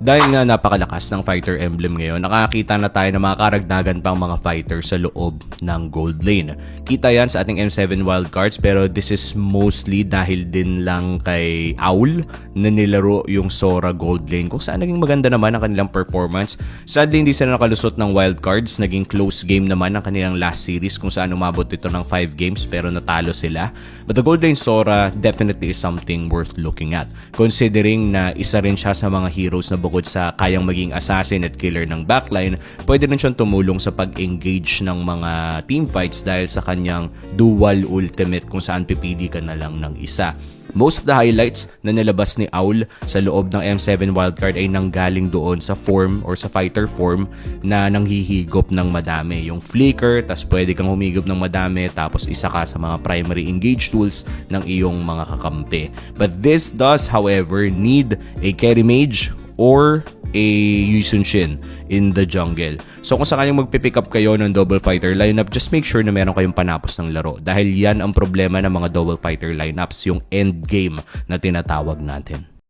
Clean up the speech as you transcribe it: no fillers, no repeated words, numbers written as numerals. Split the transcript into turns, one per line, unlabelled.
Dahil nga napakalakas ng Fighter Emblem ngayon, nakakita na tayo ng mga karagdagan pang mga fighter sa loob ng Gold Lane. Kita yan sa ating M7 wildcards, pero this is mostly dahil din lang kay Owl na nilaro yung Sora Gold Lane, kung saan naging maganda naman ang kanilang performance. Sadly, hindi sila nakalusot ng wildcards. Naging close game naman ang kanilang last series kung saan umabot ito ng 5 games pero natalo sila. But the Gold Lane Sora definitely is something worth looking at, considering na isa rin siya sa mga heroes na bukod sa kayang maging assassin at killer ng backline, pwede rin siyang tumulong sa pag-engage ng mga teamfights dahil sa kanyang dual ultimate kung saan pipili ka na lang ng isa. Most of the highlights na nilabas ni Owl sa loob ng M7 wildcard ay nanggaling doon sa form or sa fighter form na nanghihigop ng madami. Yung flicker, tas pwede kang humigop ng madami, tapos isa ka sa mga primary engage tools ng iyong mga kakampi. But this does, however, need a carry mage or a Yusun Shin in the jungle. So kung sakaling magpipick up kayo ng double fighter lineup, just make sure na meron kayong panapos ng laro. Dahil yan ang problema ng mga double fighter lineups, yung end game na tinatawag natin.